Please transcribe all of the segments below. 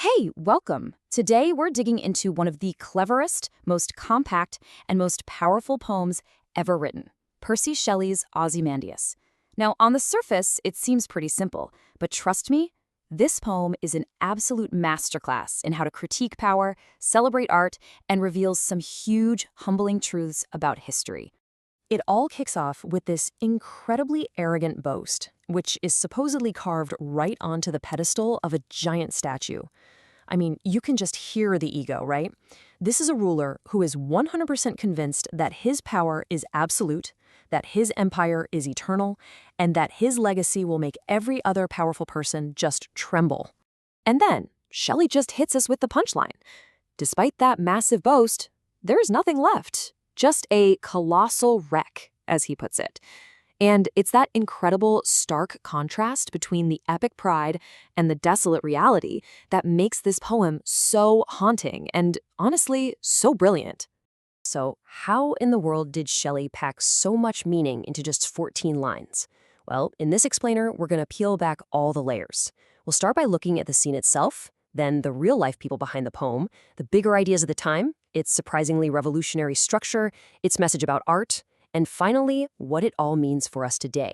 Hey, welcome. Today we're digging into one of the cleverest, most compact, and most powerful poems ever written, Percy Shelley's Ozymandias. Now, on the surface, it seems pretty simple, but trust me, this poem is an absolute masterclass in how to critique power, celebrate art, and reveals some huge, humbling truths about history. It all kicks off with this incredibly arrogant boast, which is supposedly carved right onto the pedestal of a giant statue. I mean, you can just hear the ego, right? This is a ruler who is 100% convinced that his power is absolute, that his empire is eternal, and that his legacy will make every other powerful person just tremble. And then, Shelley just hits us with the punchline. Despite that massive boast, there's nothing left. Just a colossal wreck, as he puts it. And it's that incredible, stark contrast between the epic pride and the desolate reality that makes this poem so haunting and, honestly, so brilliant. So, how in the world did Shelley pack so much meaning into just 14 lines? Well, in this explainer, we're going to peel back all the layers. We'll start by looking at the scene itself, then the real-life people behind the poem, the bigger ideas of the time, its surprisingly revolutionary structure, its message about art, and finally, what it all means for us today.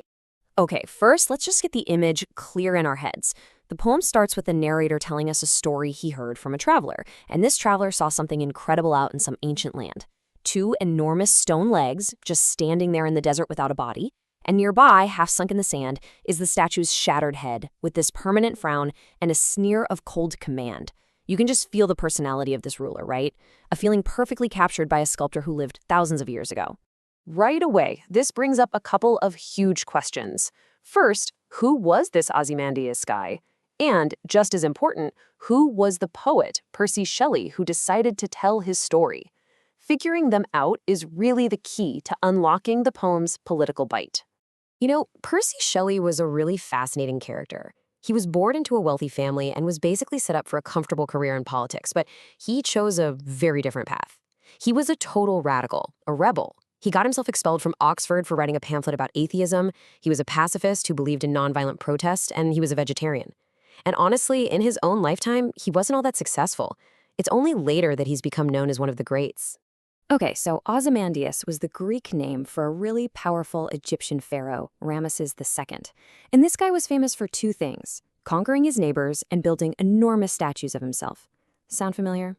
Okay, first, let's just get the image clear in our heads. The poem starts with the narrator telling us a story he heard from a traveler, and this traveler saw something incredible out in some ancient land. Two enormous stone legs just standing there in the desert without a body, and nearby, half sunk in the sand, is the statue's shattered head with this permanent frown and a sneer of cold command. You can just feel the personality of this ruler, right? A feeling perfectly captured by a sculptor who lived thousands of years ago. Right away, this brings up a couple of huge questions. First, who was this Ozymandias guy? And, just as important, who was the poet, Percy Shelley, who decided to tell his story? Figuring them out is really the key to unlocking the poem's political bite. You know, Percy Shelley was a really fascinating character. He was born into a wealthy family and was basically set up for a comfortable career in politics, but he chose a very different path. He was a total radical, a rebel. He got himself expelled from Oxford for writing a pamphlet about atheism. He was a pacifist who believed in nonviolent protest, and he was a vegetarian. And honestly, in his own lifetime, he wasn't all that successful. It's only later that he's become known as one of the greats. Okay, so Ozymandias was the Greek name for a really powerful Egyptian pharaoh, Ramesses II. And this guy was famous for two things: conquering his neighbors and building enormous statues of himself. Sound familiar?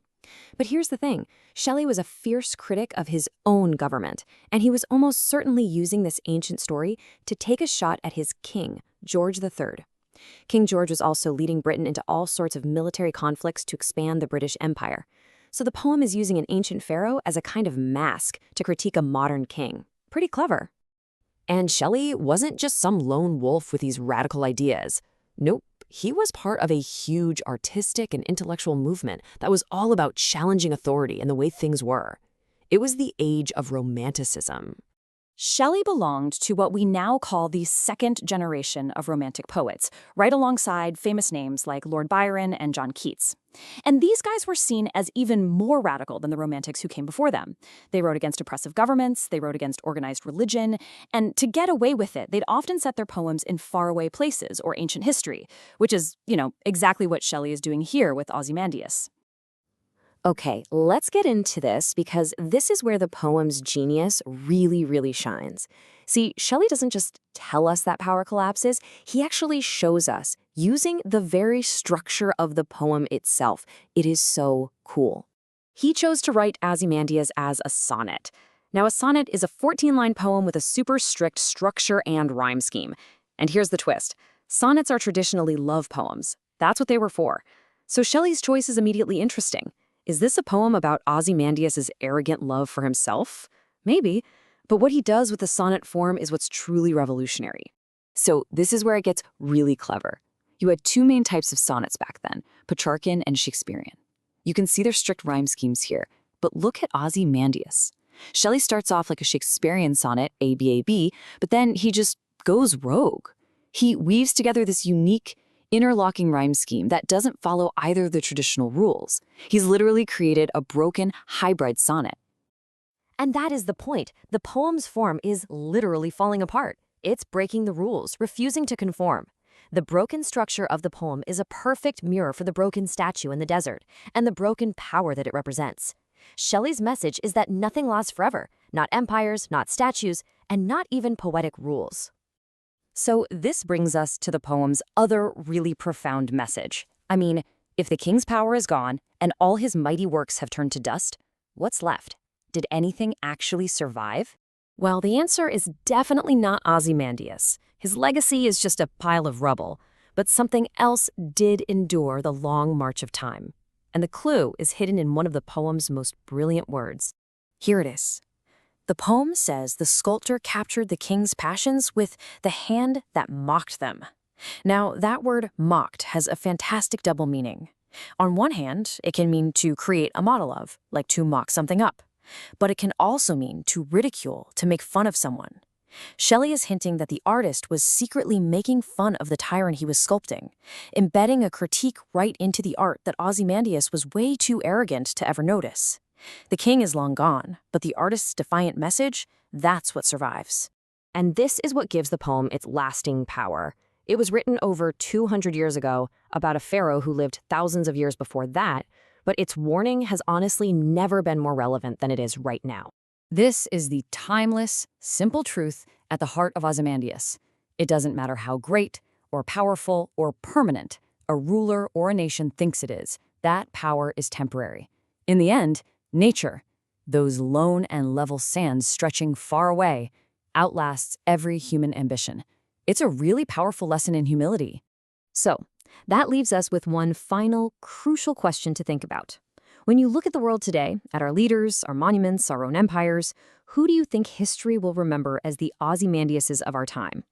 But here's the thing. Shelley was a fierce critic of his own government, and he was almost certainly using this ancient story to take a shot at his king, George III. King George was also leading Britain into all sorts of military conflicts to expand the British Empire. So the poem is using an ancient pharaoh as a kind of mask to critique a modern king. Pretty clever. And Shelley wasn't just some lone wolf with these radical ideas. Nope. He was part of a huge artistic and intellectual movement that was all about challenging authority and the way things were. It was the age of Romanticism. Shelley belonged to what we now call the second generation of Romantic poets, right alongside famous names like Lord Byron and John Keats. And these guys were seen as even more radical than the Romantics who came before them. They wrote against oppressive governments, they wrote against organized religion, and to get away with it, they'd often set their poems in faraway places or ancient history, which is, exactly what Shelley is doing here with Ozymandias. Okay, let's get into this because this is where the poem's genius really shines. See, Shelley doesn't just tell us that power collapses, he actually shows us using the very structure of the poem itself. It is so cool. He chose to write Ozymandias as a sonnet. Now, a sonnet is a 14-line poem with a super strict structure and rhyme scheme. And here's the twist. Sonnets are traditionally love poems. That's what they were for. So Shelley's choice is immediately interesting. Is this a poem about Ozymandias' arrogant love for himself? Maybe, but what he does with the sonnet form is what's truly revolutionary. So this is where it gets really clever. You had two main types of sonnets back then, Petrarchan and Shakespearean. You can see their strict rhyme schemes here, but look at Ozymandias. Shelley starts off like a Shakespearean sonnet, A-B-A-B, but then he just goes rogue. He weaves together this unique, interlocking rhyme scheme that doesn't follow either of the traditional rules. He's literally created a broken hybrid sonnet. And that is the point. The poem's form is literally falling apart. It's breaking the rules, refusing to conform. The broken structure of the poem is a perfect mirror for the broken statue in the desert and the broken power that it represents. Shelley's message is that nothing lasts forever, not empires, not statues, and not even poetic rules. So this brings us to the poem's other really profound message. I mean, if the king's power is gone and all his mighty works have turned to dust, what's left? Did anything actually survive? Well, the answer is definitely not Ozymandias. His legacy is just a pile of rubble, but something else did endure the long march of time. And the clue is hidden in one of the poem's most brilliant words. Here it is. The poem says the sculptor captured the king's passions with the hand that mocked them. Now, that word mocked has a fantastic double meaning. On one hand, it can mean to create a model of, like to mock something up. But it can also mean to ridicule, to make fun of someone. Shelley is hinting that the artist was secretly making fun of the tyrant he was sculpting, embedding a critique right into the art that Ozymandias was way too arrogant to ever notice. The king is long gone, but the artist's defiant message, that's what survives. And this is what gives the poem its lasting power. It was written over 200 years ago about a pharaoh who lived thousands of years before that, but its warning has honestly never been more relevant than it is right now. This is the timeless, simple truth at the heart of Ozymandias. It doesn't matter how great or powerful or permanent a ruler or a nation thinks it is. That power is temporary. In the end, nature, those lone and level sands stretching far away, outlasts every human ambition. It's a really powerful lesson in humility. So, that leaves us with one final, crucial question to think about. When you look at the world today, at our leaders, our monuments, our own empires, who do you think history will remember as the Ozymandiases of our time?